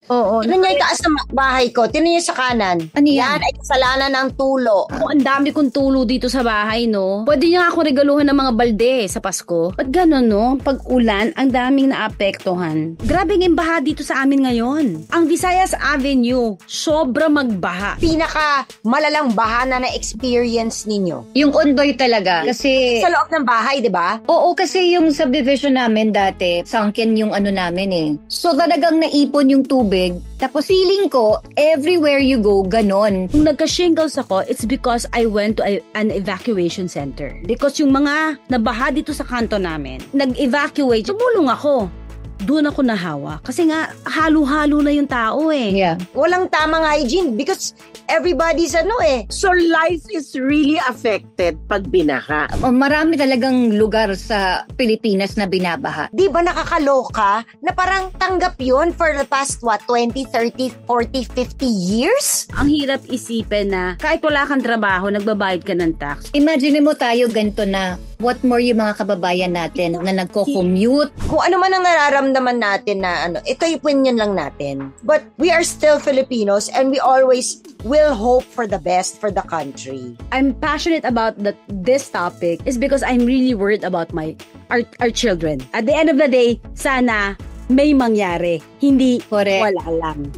Oo. Tignan niyo yung taas ng bahay ko. Tignan niyo sa kanan. Ano yan? Yan ay kasalanan ng tulo. Ang dami kong tulo dito sa bahay, no? Pwede niya ako regaluhan ng mga balde sa Pasko. Ba't gano'n, no? Pag ulan, ang daming naapektuhan. Grabe ng baha dito sa amin ngayon. Ang Visayas Avenue, sobra magbaha. Pinaka malalang baha na na-experience ninyo. Yung Ondoy talaga. Kasi, Sa loob ng bahay, di ba? oo, kasi yung subdivision namin dati, sunken yung ano namin eh. So talagang naipon yung tubig. Tapos feeling ko, everywhere you go, ganon. Kung nagka-shingles ako, it's because I went to an evacuation center. Because yung mga nabaha dito sa kanto namin, nag-evacuate, tumulong ako. Doon ako nahawa. Kasi nga, halo-halo na yung tao eh. Yeah. Walang tamang hygiene because everybody's So life is really affected pag binaha. Marami talagang lugar sa Pilipinas na binabaha. Di ba nakakaloka na parang tanggap yun for the past 20, 30, 40, 50 years? Ang hirap isipin na kahit wala kang trabaho, nagbabayad ka ng tax. Imagine mo tayo ganito na, what more yung mga kababayan natin na nagko-commute. Kung ano man ang nararamdaman natin na ito yung opinion lang natin. But we are still Filipinos and we always will hope for the best for the country. I'm passionate about this topic is because I'm really worried about our children. At the end of the day, sana may mangyari. Hindi Correct. wala lang.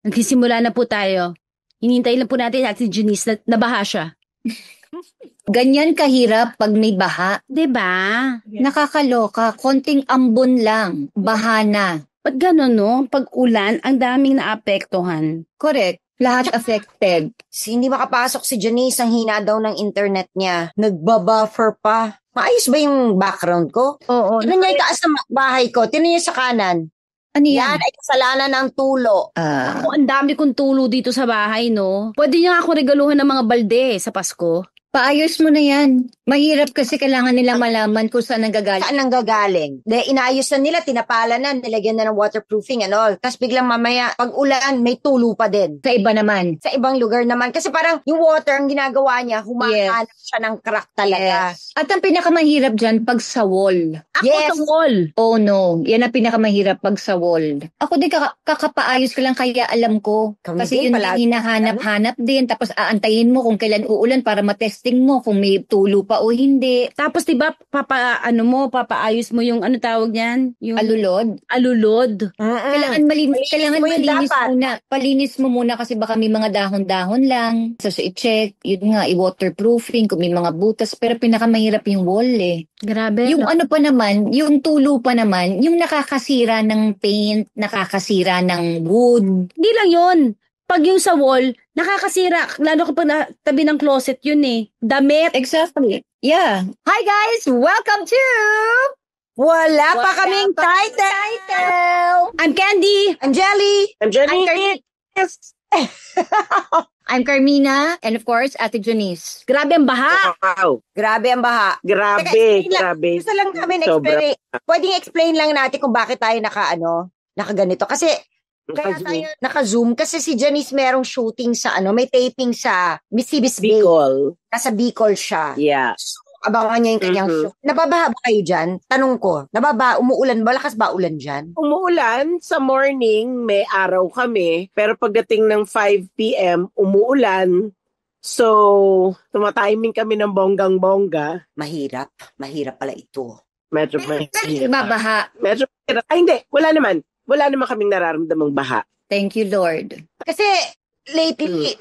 Nagsisimula na po tayo. Hinintay lang po natin si Janice na nabaha siya. Ganyan kahirap pag may baha. Diba? Nakakaloka, konting ambon lang, baha na. Ba't gano'n, no? Pag ulan, ang daming naapektuhan. Correct. Lahat affected. Hindi makapasok si Janice, ang hina daw ng internet niya. Nagbabuffer pa. Maayos ba yung background ko? Oo. Tignan niyo yung taas ng bahay ko. Tignan niyo sa kanan. Ano Yan yan? ay kasalanan ng tulo. Ako, ang dami kong tulo dito sa bahay, no? Pwede niya ako regaluhan ng mga balde sa Pasko. Paayos mo na yan. Mahirap kasi kailangan nila malaman kung saan nanggagaling. Saan nanggagaling? Inayos na nila, tinapala na, nilagyan na ng waterproofing and all. Tapos biglang mamaya, pag ulan, may tulo pa din. Sa iba naman. Sa ibang lugar naman. Kasi parang yung water, ang ginagawa niya, humahanap siya ng crack talaga. Yes. At ang pinakamahirap dyan, pag sa wall. Ako sa wall. Oh no, yan ang pinakamahirap pag sa wall. Ako din kakapaayos ko lang kaya alam ko. Kami Kasi din, yun palagi. hinahanap-hanap din. Tapos aantayin mo kung kailan uulan para matesting mo kung may tulo pa o hindi. Tapos, diba, papaayos mo yung, ano tawag niyan? Yung Alulod. Mm-mm. Kailangan mo yun malinis dapat. muna. Palinis mo muna kasi baka may mga dahon-dahon lang. So i-check, yun nga, i-waterproofing kung may mga butas. Pero pinakamahirap yung wall eh. Grabe. Yung ano pa naman, yung tulo pa naman, yung nakakasira ng paint, nakakasira ng wood. Hindi lang yun. Pag yung sa wall, nakakasira. Lalo kapag tabi ng closet yun eh. Damit. Exactly. Yeah. Hi guys! Welcome to... Wala pa kaming title. I'm Candy. I'm Jelly. I'm Jenny. I'm Carmina, and of course, Ate Janice. Grabe ang baha. Wow. Grabe ang baha. Grabe, Teka, explain lang. grabe. Gusto lang namin Sobra. explain. Pwedeng explain lang natin kung bakit tayo nakaganito. Kasi kaya tayo naka-zoom kasi si Janice merong shooting sa may taping sa Mississippi Bay. Bicol. Nasa Bicol siya. Yeah. So, abangan niya yung kanyang show. Nababaha ba kayo dyan? Tanong ko, umuulan ba? Lakas ba ulan dyan? Umuulan sa morning, may araw kami, pero pagdating ng 5 p.m., umuulan. So, tumatiming kami ng bonggang-bongga. Mahirap. Mahirap pala ito. Medyo Babaha. Medyo mahirap. Ay, hindi. Wala naman. Wala naman kaming nararamdamang baha. Thank you, Lord. Kasi lately,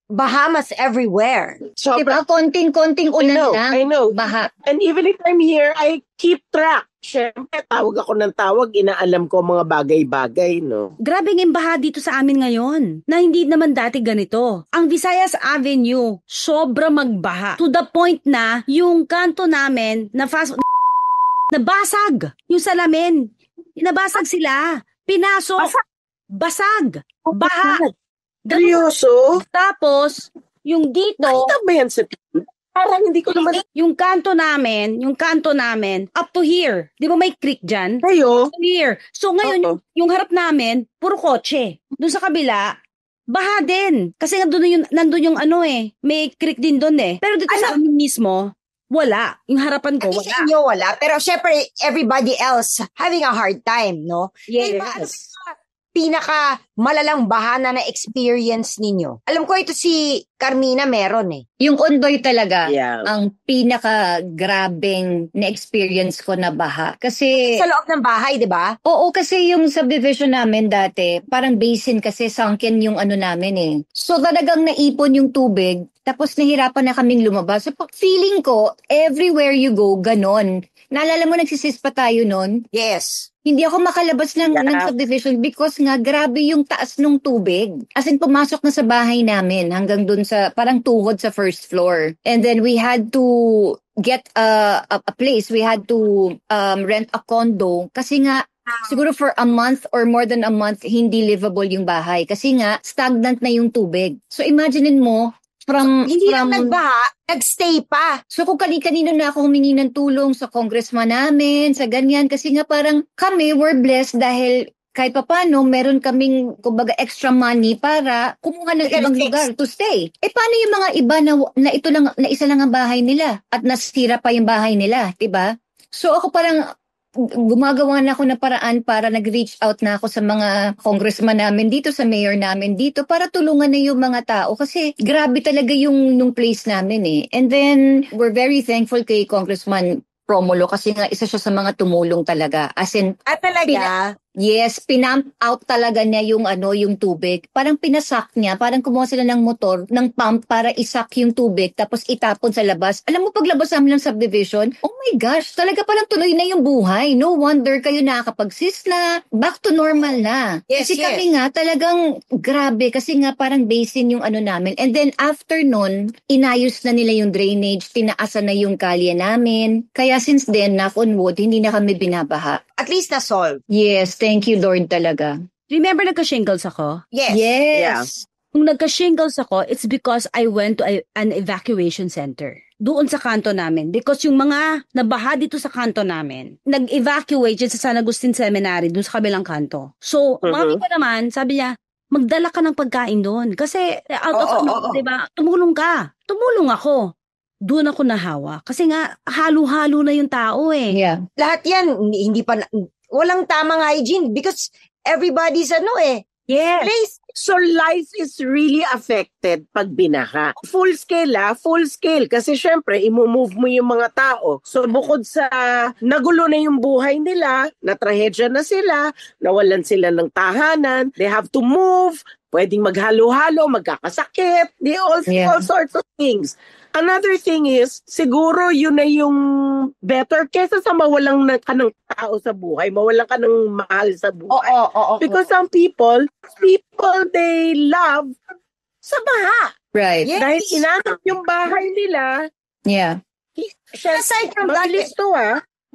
Bahamas everywhere. So, Diba, konting-konting ulan lang. I know. Baha. And even if I'm here, I keep track. Siyempre, tawag ako ng tawag, inaalam ko mga bagay-bagay, no? Grabe ng baha dito sa amin ngayon na hindi naman dati ganito. Ang Visayas Avenue, sobra magbaha. To the point na yung kanto namin na nabasag. Yung salamin. Nabasag sila. Pinasok. Basag. Baha. Seryoso? Tapos, Yung dito, Nakita ba yan sa TV? Parang hindi ko naman yung kanto namin, up to here. Di ba may creek dyan? kayo. Up to here. So ngayon, Oo. yung harap namin, puro kotse. Doon sa kabila, baha din. Kasi nandun yung may creek din doon eh. Pero dito sa amin mismo, wala. Yung harapan ko, At wala. sa inyo wala. Pero syempre, everybody else having a hard time, no? Yes. Ano pinaka malalang bahana na experience ninyo? Alam ko ito si Carmina meron eh. Yung Ondoy talaga, Yeah. ang pinaka-grabing na-experience ko na baha. Kasi, Sa loob ng bahay, di ba? oo, kasi yung subdivision namin dati, parang basin kasi sunken yung ano namin eh. So talagang naipon yung tubig, tapos nahirapan na kaming lumabas. So feeling ko, everywhere you go, ganon. Naalala mo, nagsisis pa tayo nun? Yes. Hindi ako makalabas ng subdivision because nga grabe yung taas ng tubig. As in, pumasok na sa bahay namin hanggang dun sa parang tuhod sa first floor. And then we had to get a place. We had to rent a condo kasi nga siguro for a month or more than a month hindi livable yung bahay kasi nga stagnant na yung tubig. So imaginein mo Hindi lang nagbaha, nagstay pa. So kung kanino na ako humingi ng tulong sa congressman namin, sa ganyan, kasi nga parang kami were blessed dahil kahit papano meron kaming kumbaga extra money para kumuha ng ibang lugar to stay. Eh paano yung mga iba na ito lang na isa lang ang bahay nila at nasira pa yung bahay nila, 'di ba? So ako parang gumagawa na ako ng paraan para nag-reach out na ako sa mga congressman namin dito, sa mayor namin dito, para tulungan na yung mga tao. Kasi grabe talaga yung nung place namin eh. And then, we're very thankful kay Congressman Romulo kasi nga isa siya sa mga tumulong talaga. As in, At talaga, yes, pinump out talaga niya yung tubig. Parang pinasak niya, parang kumuha sila ng motor, ng pump para isak yung tubig tapos itapon sa labas. Alam mo, paglabas namin ng subdivision, oh my gosh, talaga palang tuloy na yung buhay. No wonder kayo nakakapag-sis na, back to normal na. Yes, Kasi yes. kami nga talagang grabe kasi nga parang basin yung ano namin. And then after nun, inayos na nila yung drainage, tinaasan na yung kalye namin. Kaya since then, knock on wood, hindi na kami binabaha. at least na-solve. Yes, thank you Lord talaga. Remember nagka-shingles ako? Yes. Yes. Nung nagka-shingles ako, it's because I went to an evacuation center. Doon sa kanto namin. Because yung mga nabaha dito sa kanto namin, nag-evacuate dyan sa San Agustin Seminary, doon sa kabilang kanto. So, mami ko naman, sabi niya, magdala ka ng pagkain doon. Kasi, out of, diba, tumulong ka. Tumulong ako. Doon ako nahawa. Kasi nga, halo-halo na yung tao eh. Yeah. Lahat yan, hindi pa, walang tamang hygiene because everybody's Yes. place. So life is really affected pag binaha. Full scale full scale. Kasi syempre, imumove mo yung mga tao. So bukod sa nagulo na yung buhay nila, natrahedya na sila, nawalan sila ng tahanan, they have to move, pwedeng maghalo-halo, magkakasakit, all sorts of things. Another thing is, siguro yun na yung better kesa sa mawalang ka ng tao sa buhay, mawalan ka ng mahal sa buhay. Oo. Because some people, they love sa baha. Right. Yes. Dahil inanap yung bahay nila, Yeah. Aside from that, mabilis to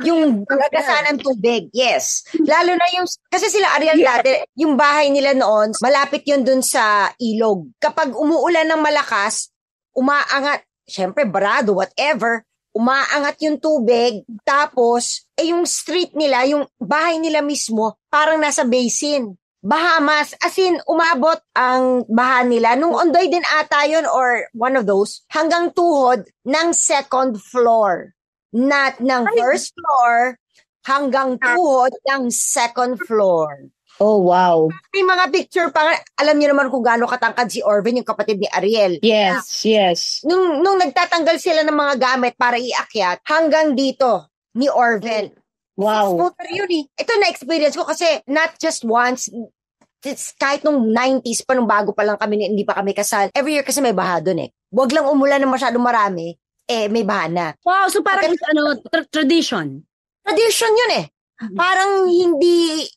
yung gagasan ng tubig, yes. Lalo na yung, kasi sila Ariel dati, yung bahay nila noon, malapit yun dun sa ilog. Kapag umuulan ng malakas, umaangat, syempre barado, whatever, umaangat yung tubig, tapos, yung street nila, yung bahay nila mismo, parang nasa basin. Bahamas, as in, umabot ang baha nila. Nung Ondoy din ata yun, or one of those, hanggang tuhod ng second floor. Not ng first floor, hanggang tuhod ng second floor. Oh, wow. May mga picture pa nga, alam niyo naman kung gaano katangkad si Orvin, yung kapatid ni Ariel. Yes, yes. Nung nagtatanggal sila ng mga gamit para iakyat, hanggang dito ni Orvin. Wow. Scooter yun eh. Ito na-experience ko kasi not just once, it's kahit nung 90s pa, nung bago pa lang kami, hindi pa kami kasal. Every year kasi may baha dun eh. Huwag lang umulan na masyadong marami, may baha na. Wow, so parang tradition. Tradition yun eh. Parang hindi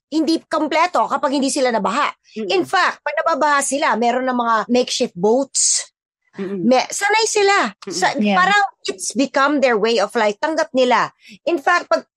kompleto kapag hindi sila nabaha. In fact, pag nababaha sila, meron na mga makeshift boats. Sanay sila. Yeah. Parang it's become their way of life. Tanggap nila. In fact, pag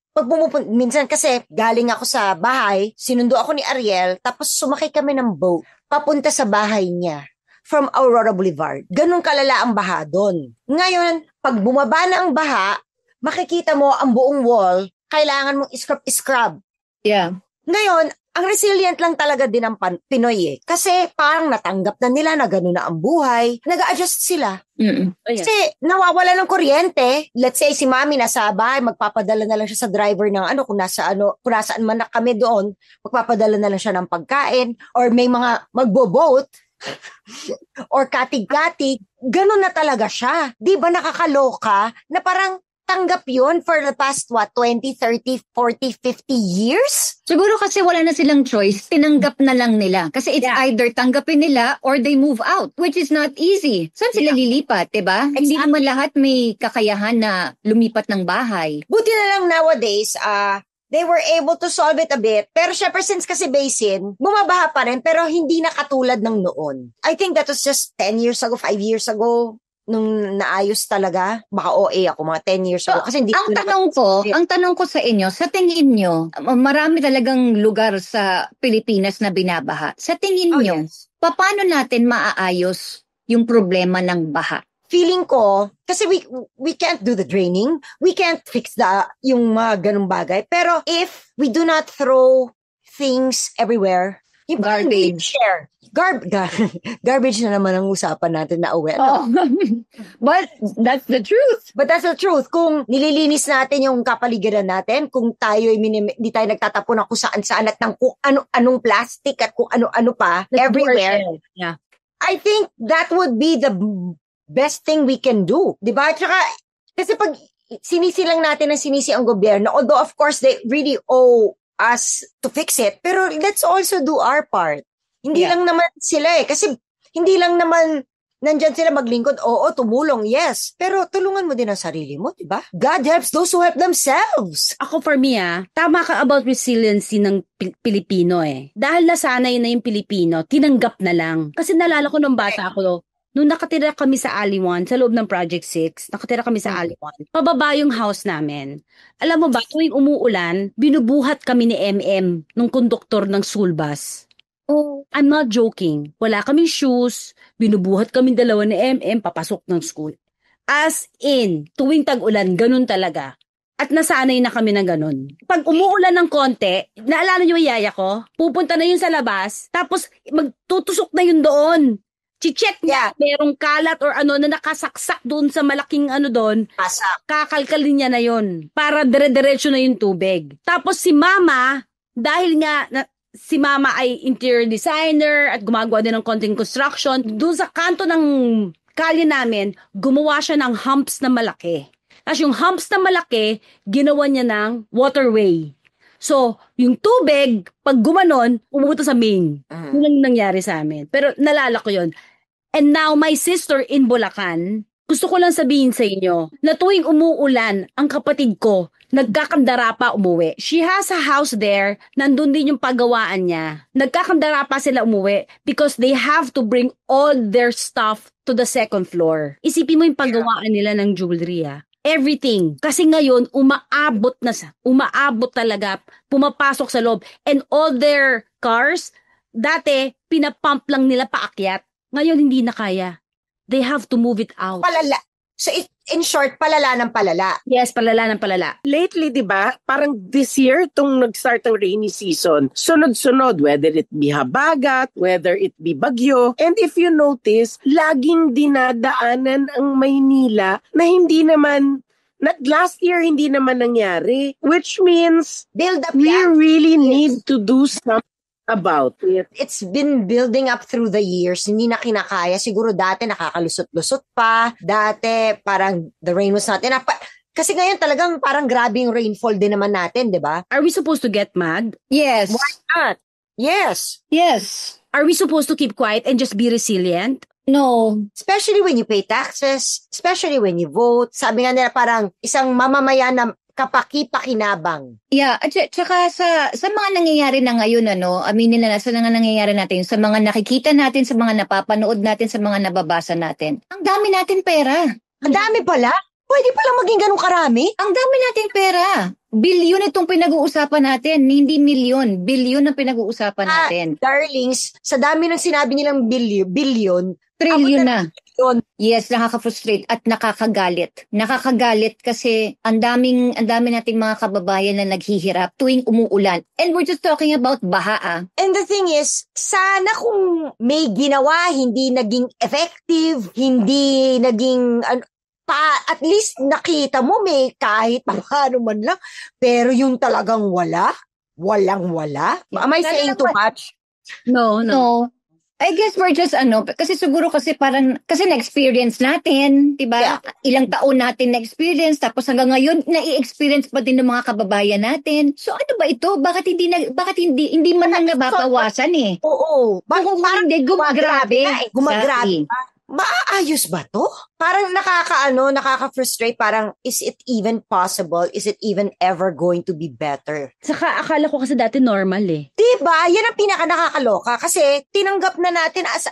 minsan kasi galing ako sa bahay, sinundo ako ni Ariel, tapos sumakay kami ng boat papunta sa bahay niya. from Aurora Boulevard. Ganun kalala ang baha doon. Ngayon, pag bumaba na ang baha, makikita mo ang buong wall, kailangan mong scrub. Yeah. Ngayon, ang resilient lang talaga din ang Pinoy eh. Kasi parang natanggap na nila na gano'n na ang buhay. Nag-a-adjust sila. Kasi nawawala ng kuryente. Let's say si mami nasa bahay, magpapadala na lang siya sa driver ng kung nasaan man na kami doon, magpapadala na lang siya ng pagkain. Or may mga magbo-boat or katig-katig. Gano'n na talaga siya. Di ba nakakaloka na parang tanggap yun for the past, 20, 30, 40, 50 years? Siguro kasi wala na silang choice, tinanggap na lang nila. Kasi it's either tanggapin nila or they move out, which is not easy. Saan sila lilipat, diba? Hindi naman lahat may kakayahan na lumipat ng bahay. Buti na lang nowadays, they were able to solve it a bit. Pero syempre, since kasi basin, bumabaha pa rin, pero hindi na katulad ng noon. I think that was just 10 years ago, 5 years ago, nung naayos talaga. Baka OA ako, mga 10 years ago. Kasi hindi ang tanong ko sa inyo, sa tingin nyo, marami talagang lugar sa Pilipinas na binabaha. Sa tingin nyo, paano natin maaayos yung problema ng baha? Feeling ko, kasi we can't do the draining, we can't fix yung mga ganung bagay. Pero if we do not throw things everywhere, yung garbage. Share. Garbage na naman ang usapan natin na uwi. But that's the truth. But that's the truth. Kung nililinis natin yung kapaligiran natin, kung tayo hindi tayo nagtatapon ng kung saan-saan at ng kung anong plastic at kung ano-ano pa, everywhere. Yeah. I think that would be the best thing we can do. Diba? Tsaka, kasi pag sinisi lang natin ang sinisi ang gobyerno, although of course they really owe us to fix it, pero let's also do our part. Hindi lang naman sila kasi hindi lang naman nandyan sila maglingkod, oo, tumulong, yes. Pero tulungan mo din ang sarili mo, diba? God helps those who help themselves. Ako for me, tama ka about resiliency ng Pilipino eh. Dahil nasanay na yung Pilipino, tinanggap na lang. Kasi nalala ko nung bata ko, nung nakatira kami sa Aliwan, sa loob ng Project 6, nakatira kami sa Aliwan, pababa yung house namin. Alam mo ba, tuwing umuulan, binubuhat kami ni MM, nung konduktor ng school bus. Oh, I'm not joking. Wala kaming shoes, binubuhat kami dalawa ni MM, papasok ng school. As in, tuwing tag-ulan, ganun talaga. At nasanay na kami ng ganun. Pag umuulan ng konti, naalala niyo yung yaya ko? Pupunta na yun sa labas, tapos magtutusok na yun doon. Check niya, merong kalat or na nakasaksak doon sa malaking doon. Kakalkalin niya na yun. Para dire-diretso na yung tubig. Tapos si mama, dahil nga si mama ay interior designer at gumagawa din ng konting construction, doon sa kanto ng kalye namin, gumawa siya ng humps na malaki. Tapos yung humps na malaki, ginawa niya ng waterway. So, yung tubig, pag gumanon, umupunta sa main. Yun lang nangyari sa amin. Pero nalala ko yun. And now, my sister in Bulacan, gusto ko lang sabihin sa inyo, na tuwing umuulan, ang kapatid ko, nagkakandara pa umuwi. She has a house there, nandun din yung paggawaan niya. Nagkakandara pa sila umuwi because they have to bring all their stuff to the second floor. Isipin mo yung paggawaan nila ng jewelry, everything. Kasi ngayon, umaabot talaga, pumapasok sa loob. And all their cars, dati, pinapump lang nila paakyat. Ngayon, hindi na kaya. They have to move it out. Palala. So, in short, palala ng palala. Yes, palala ng palala. Lately, di ba, parang this year, tung nag-start ang rainy season, sunod-sunod, whether it be habagat, whether it be bagyo. And if you notice, laging dinadaanan ang Maynila na hindi naman, last year, hindi naman nangyari. Which means, build up we really need to do something about it. It's been building up through the years. Hindi na kinakaya. Siguro dati nakakalusot-lusot pa. Dati parang the rain was not enough. Kasi ngayon talagang parang grabe yung rainfall din naman natin, di ba? Are we supposed to get mad? Yes. Why not? Yes. Yes. Are we supposed to keep quiet and just be resilient? No. Especially when you pay taxes. Especially when you vote. Sabi nga nila parang isang mamamayan na kapaki-pakinabang. Yeah, at saka sa mga nangyayari na ngayon, aminin na sa mga nangyayari natin, sa mga nakikita natin, sa mga napapanood natin, sa mga nababasa natin. Ang dami natin pera. Ang dami pala? Pwede pala maging ganun karami? Ang dami natin pera. Bilyon itong pinag-uusapan natin, hindi milyon. Bilyon ang pinag-uusapan natin. Darlings, sa dami ng sinabi nilang bilyon, Trillion na. Yun. Yes, nakaka-frustrate at nakakagalit. Nakakagalit kasi ang dami nating mga kababayan na naghihirap tuwing umuulan. And we're just talking about baha. And the thing is, sana kung may ginawa, hindi naging effective, hindi naging, at least nakita mo may kahit paano man lang. Pero yung talagang walang-wala. Am I saying too much? No. I guess we're just kasi siguro kasi na-experience natin, 'di ba? Yeah. Ilang taon natin na-experience tapos hanggang ngayon na-i-experience pa din ng mga kababayan natin. So ano ba ito? Bakit hindi man lang nababawasan eh? Oo. Kung hindi gumagrabe. Gumagrabe. Maaayos ba to? Parang nakaka-frustrate. Parang, is it even possible? Is it even ever going to be better? Saka akala ko kasi dati normal eh. Diba? Yan ang pinaka-nakakaloka kasi tinanggap na natin as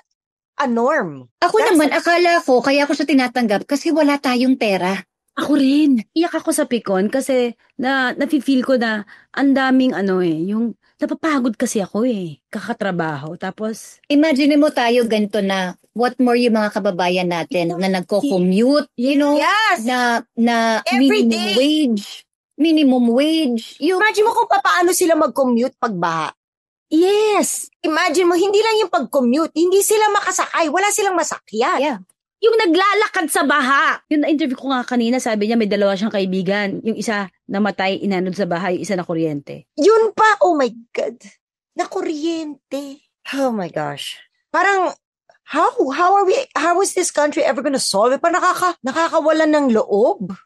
a norm. Ako naman, akala ko, kaya ako siya tinatanggap kasi wala tayong pera. Ako rin. Iyak ako sa Picon kasi nafe-feel ko na ang daming yung napapagod kasi ako kakatrabaho. Tapos, imagine mo tayo ganito na, what more yung mga kababayan natin na nagko-commute, Yes! na Every minimum wage. Imagine mo kung paano sila mag-commute pag baha. yes! Imagine mo, hindi lang yung pag-commute, hindi sila makasakay, wala silang masakyan. Yeah. Yung naglalakad sa baha. Yung na-interview ko nga kanina, sabi niya may dalawa siyang kaibigan. Yung isa namatay, inanod sa baha, yung isa na kuryente. Yun pa, oh my God. Na kuryente. Oh my gosh. Parang, how is this country ever gonna solve it? Parang nakakawalan ng loob.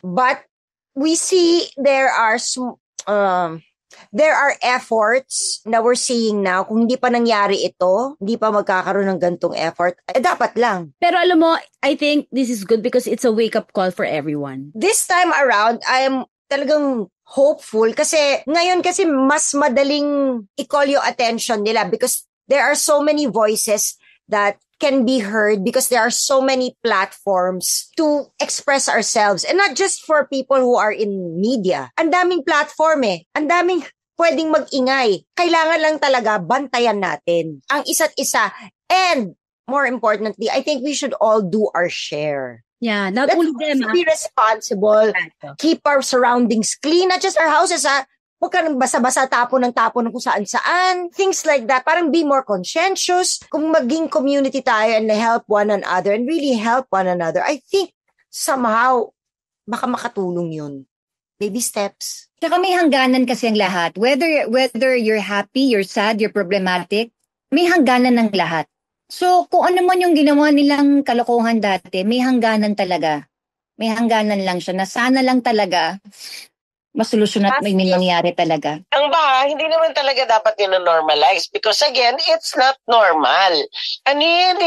But we see there are efforts na we're seeing now. Kung hindi pa nangyari ito, hindi pa magkakaroon ng gantong effort, dapat lang. Pero alam mo, I think this is good because it's a wake-up call for everyone. This time around, I am talagang hopeful kasi ngayon kasi mas madaling i-call yung attention nila because there are so many voices that can be heard because there are so many platforms to express ourselves. And not just for people who are in media. Ang daming platform Ang daming pwedeng mag-ingay. Kailangan lang talaga bantayan natin ang isa't isa. And more importantly, I think we should all do our share. Yeah, not Let's only them. be responsible. Keep our surroundings clean. Not just our houses, Huwag ka nang basa-basa tapon ng kung saan-saan. Things like that. Parang be more conscientious. Kung maging community tayo and help one another and really help one another, I think somehow baka makatulong yun. Baby steps. Tsaka may hangganan kasi ang lahat. Whether you're happy, you're sad, you're problematic, may hangganan ng lahat. So, kung ano man yung ginawa nilang kalokohan dati, may hangganan talaga. May hangganan lang siya na sana lang talaga masolusyon at may nangyari talaga. Ang baha, hindi naman talaga dapat normalize because again, it's not normal. Ano yan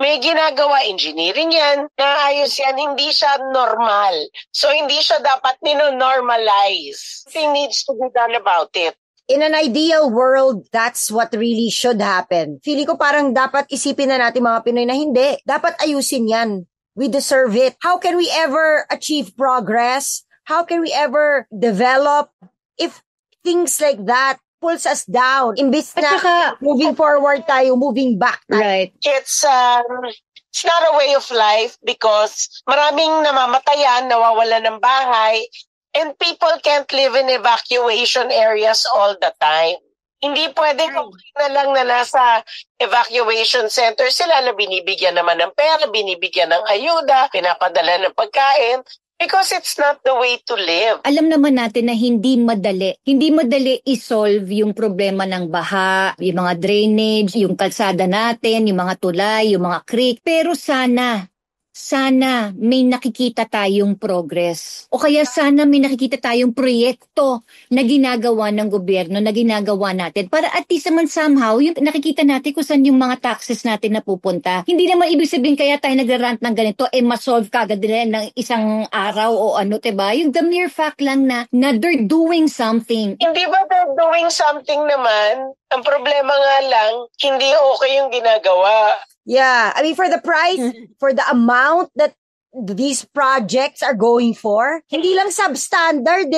may ginagawa, engineering yan, naayos yan, hindi siya normal. So, hindi siya dapat normalize. Something needs to be done about it. In an ideal world, that's what really should happen. Feeling ko parang dapat isipin na natin mga Pinoy na hindi. Dapat ayusin yan. We deserve it. How can we ever achieve progress? How can we ever develop if things like that pulls us down? Imbis na moving forward tayo, moving back tayo. Right. It's not a way of life because maraming namamatayan, nawawalan ng bahay, and people can't live in evacuation areas all the time. Hindi pwede kung na lang na nasa evacuation center sila na binibigyan naman ng pera, binibigyan ng ayuda, pinapadala ng pagkain. Because it's not the way to live. Alam naman natin na hindi madali i-solve yung problema ng baha, yung mga drainage, yung kalsada natin, yung mga tulay, yung mga creek. Pero sana may nakikita tayong progress. O kaya sana may nakikita tayong proyekto na ginagawa ng gobyerno, na ginagawa natin. Para at least naman somehow, yung nakikita natin kung saan yung mga taxes natin napupunta. Hindi naman ibig sabihin kaya tayo nagrarant ng ganito, ma-solve kagad nila ng isang araw o diba? Yung the mere fact lang na they're doing something. Hindi ba they're doing something naman? Ang problema nga lang, hindi okay yung ginagawa. Yeah, I mean for the price, for the amount that these projects are going for, hindi lang substandard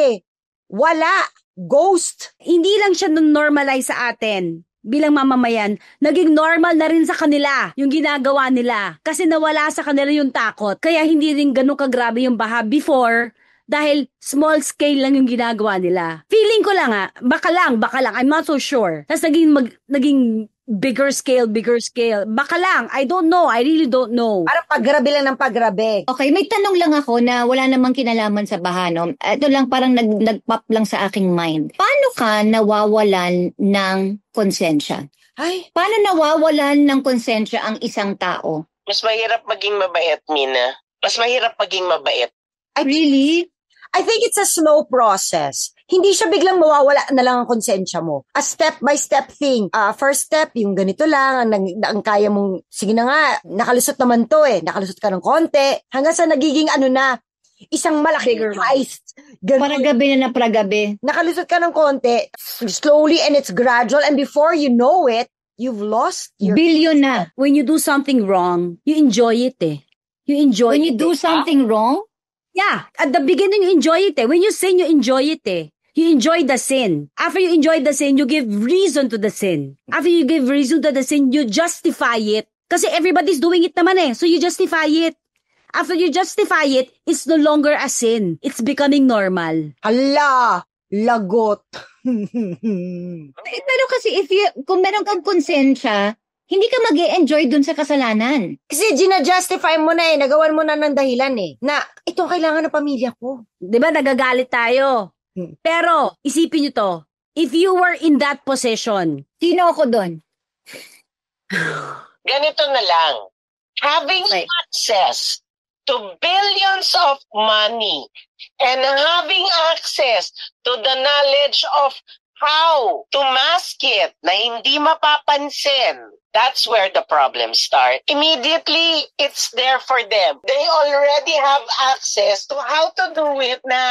Wala. Ghost. Hindi lang siya normalize sa atin. bilang mamamayan, naging normal na rin sa kanila yung ginagawa nila. Kasi nawala sa kanila yung takot. Kaya hindi rin ganun kagrabe yung baha before dahil small scale lang yung ginagawa nila. Feeling ko lang baka lang, I'm not so sure. Tapos naging bigger scale. Baka lang, I don't know, I really don't know. Parang paggrabe lang ng paggrabe. Okay, may tanong lang ako na wala namang kinalaman sa baha, no? Ito lang parang nag-pop lang sa aking mind. Paano ka nawawalan ng konsensya? Ay, Paano nawawalan ng konsensya ang isang tao? Mas mahirap maging mabait, Mina. Mas mahirap maging mabait. Really? I think it's a slow process. Hindi siya biglang mawawala na lang ang konsensya mo. A step-by-step thing. First step, yung ganito lang, ang kaya mong, sige na nga, nakalusot naman to nakalusot ka ng konti, hanggang sa nagiging isang malaking heist. Paragabi na paragabi. Nakalusot ka ng konti, slowly, and it's gradual, and before you know it, you've lost your... Billion na. When you do something wrong, you enjoy it You enjoy When you it do something wrong, Yeah, at the beginning you enjoy it When you sin, you enjoy it You enjoy the sin. After you enjoy the sin, you give reason to the sin. After you give reason to the sin, you justify it. Kasi everybody's doing it naman so you justify it. After you justify it, it's no longer a sin. It's becoming normal. Hala, lagot. pero kasi kung meron kang konsensya, hindi ka mag-e-enjoy dun sa kasalanan. Kasi gina-justify mo na nagawan mo na ng dahilan na ito kailangan ng pamilya ko. Diba nagagalit tayo? Pero, isipin nyo to, if you were in that position, Sino ako dun? Ganito na lang. Having access to billions of money and having access to the knowledge of how to mask it na hindi mapapansin, that's where the problems start. Immediately, it's there for them. They already have access to how to do it na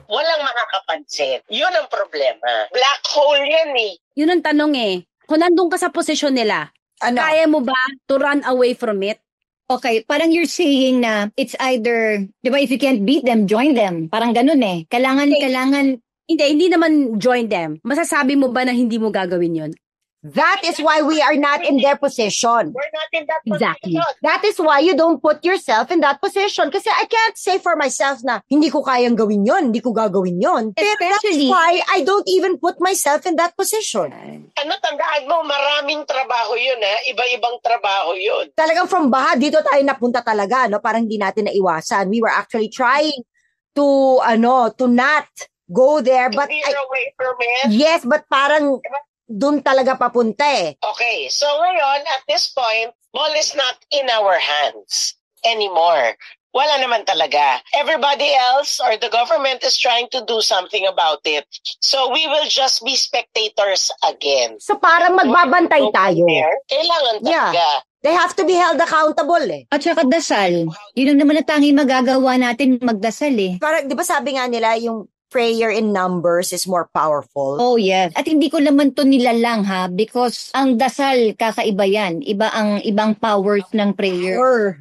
walang makakapansin. Yun ang problema. Black hole yan Yun ang tanong Kung nandun ka sa posisyon nila, kaya mo ba to run away from it? Okay, parang you're saying na it's either, di ba, if you can't beat them, join them. Parang ganun Kailangan... Hindi naman join them. Masasabi mo ba na hindi mo gagawin yun? That is why we are not in their position. We're not in that Exactly. position. That is why you don't put yourself in that position. Kasi I can't say for myself na hindi ko kayang gawin yon, hindi ko gagawin yon. Pero that's Especially- why I don't even put myself in that position. Tandaan mo, maraming trabaho yun Iba-ibang trabaho yun. Talagang from baha, dito tayo napunta talaga, parang hindi natin naiwasan. We were actually trying to not go there, but Veer away from it. yes, but parang dun talaga papunta Okay, so ngayon, at this point, ball is not in our hands anymore. Wala naman talaga. Everybody else or the government is trying to do something about it. So we will just be spectators again. So parang magbabantay tayo. Kailangan talaga. They have to be held accountable At saka dasal. Yun ang naman na tanging magagawa natin, magdasal Parang, di ba sabi nga nila, yung prayer in numbers is more powerful. Oh, yes. At hindi ko naman to nilalang because ang dasal kakaiba yan. Iba ang ibang powers ng prayer.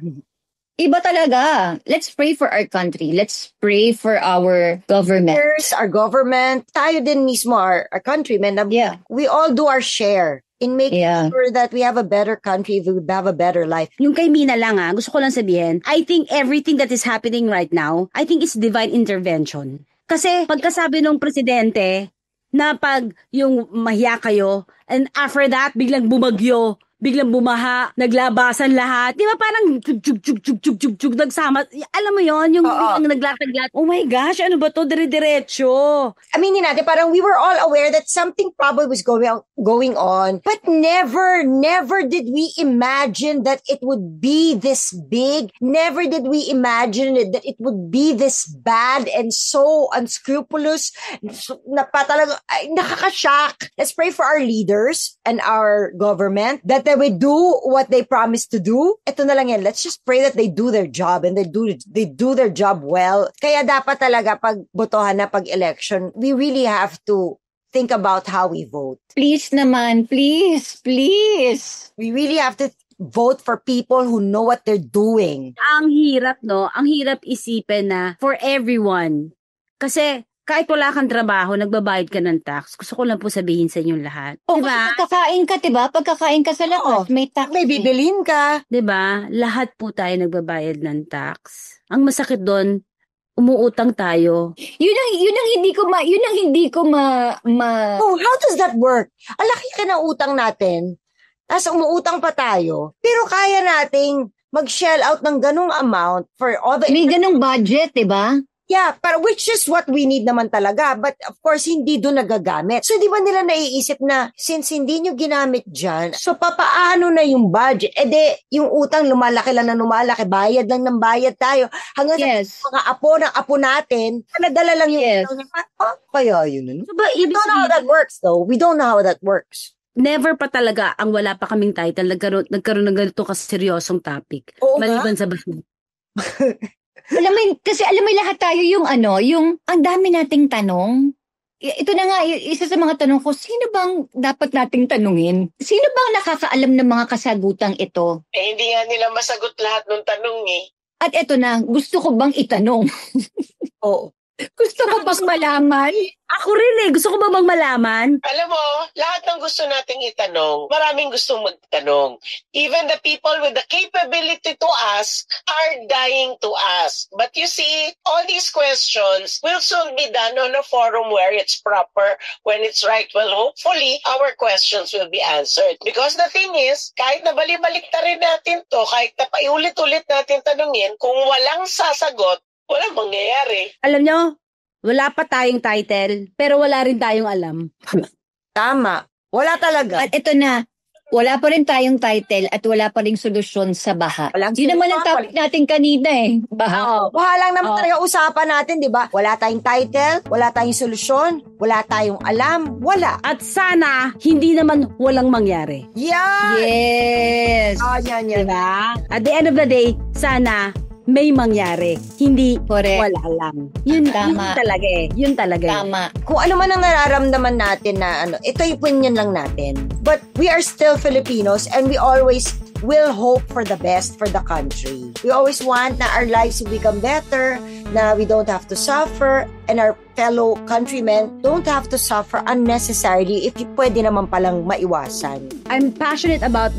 Iba talaga. Let's pray for our country. Let's pray for our government. Our government, tayo din mismo, our countrymen, Yeah. we all do our share in making Yeah. sure that we have a better country, we have a better life. Yung kay Mina lang gusto ko lang sabihin, I think everything that is happening right now, I think it's divine intervention. Kasi pagkasabi ng presidente na pag yung mahiya kayo, and after that, biglang bumagyo, biglang bumaha, naglabasan lahat. Di ba parang chug, nagsama. Alam mo yon yung biglang naglataglat. Oh my gosh, ano ba to? Dire-diretso. Aminin natin, parang we were all aware that something probably was going on, but never did we imagine that it would be this big. Never did we imagine that it would be this bad and so unscrupulous. Na pa talaga, nakakashock. Let's pray for our leaders and our government that they will do what they promised to do. Ito na lang yan. Let's just pray that they do their job and they do their job well. Kaya dapat talaga pag botohan na pag election, we really have to think about how we vote. Please naman, please. We really have to vote for people who know what they're doing. Ang hirap, no? Ang hirap isipin na for everyone. Kasi kahit wala kang trabaho, nagbabayad ka ng tax. Gusto ko lang po sabihin sa inyong lahat. O, Diba? kasi pagkakain ka, diba? Pagkakain ka sa labas, may tax. May bibilhin ka. Diba? Lahat po tayo nagbabayad ng tax. Ang masakit doon, umuutang tayo. Yun ang hindi ko ma Oh, how does that work? Ang laki ka ng utang natin. Tapos umuutang pa tayo. Pero kaya nating mag-shell out ng ganung amount for all the... may ganong budget, diba? Yeah, pero which is what we need naman talaga. But of course, hindi doon nagagamit. So di ba nila naiisip na since hindi nyo ginamit dyan, so papaano na yung budget? Eh di, yung utang lumalaki lang na lumalaki, bayad lang ng bayad tayo. Hanggang Yes. sa mga apo natin, nadala lang yung Yes. utang. Kaya yun. So ba, We ibig don't know how that sabihin, works though. We don't know how that works. never pa talaga ang wala pa kaming title, nagkaroon ng ganito kaseryosong topic. Oo nga. Maliban sa basura. Alam mo lahat tayo yung ang dami nating tanong. Ito na nga, isa sa mga tanong ko, sino bang dapat nating tanungin? Sino bang nakakaalam ng mga kasagutang ito? Eh, hindi nga nila masagot lahat ng tanong eh. At ito na, gusto ko bang itanong? Oo. Gusto ko bang malaman? Ako rin gusto ko ba bang malaman? Alam mo, lahat ng gusto nating itanong, maraming gustong magtanong. Even the people with the capability to ask are dying to ask. But you see, all these questions will soon be done on a forum where it's proper, when it's right. Well, hopefully, our questions will be answered. Because the thing is, kahit na balik ta rin natin to, kahit na paulit-ulit natin tanungin, kung walang sasagot, walang mangyayari. Alam nyo, wala pa tayong title, pero wala rin tayong alam. Tama. Wala talaga. At ito na, wala pa rin tayong title at wala pa rin solusyon sa baha. Walang Yun naman ang solusyon. topic natin kanina baha. Baha lang naman Oo. talaga usapan natin, di ba? Wala tayong title, wala tayong solusyon, wala tayong alam, wala. At sana, hindi naman walang mangyari. Yan! Yes! Yan. Diba? At the end of the day, sana may mangyari. Hindi Correct. wala lang. Yun Tama. talaga Yun talaga Tama. Kung ano man ang nararamdaman natin na ito yung opinion lang natin. But we are still Filipinos and we always will hope for the best for the country. We always want na our lives will become better, na we don't have to suffer, and our fellow countrymen don't have to suffer unnecessarily if pwede naman palang maiwasan. I'm passionate about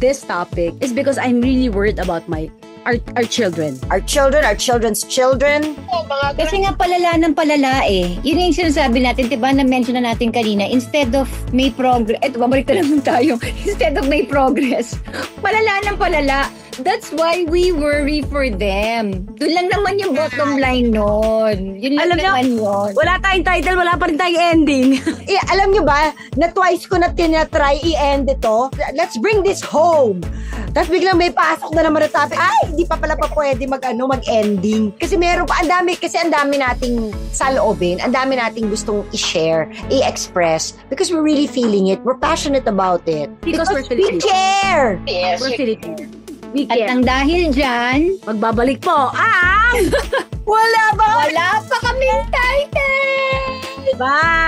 this topic is because I'm really worried about our children. Our children, our children's children. Oh, mga Kasi nga palala ng palala Yun yung sinasabi natin, diba, na-mention na natin kanina, instead of may progress, babalik na naman tayo, instead of may progress, palala ng palala. That's why we worry for them. Doon lang naman yung bottom line nun. Yun lang Alam niyo, naman yun. Wala tayong title, wala pa rin tayong ending. Alam nyo ba, na twice ko na tinatry i-end ito. Let's bring this home. Tapos biglang may pasok na naman na topic. Ay, hindi pa pala pwede mag-ending. Kasi meron pa, ang dami nating saloobin, ang dami nating gustong i-share, i-express, because we're really feeling it. We're passionate about it. Because we're we Filipinos. care. yes, We're Filipinos. We At care. nang dahil dyan, Magbabalik po ang Wala ba? wala pa kaming title! Bye!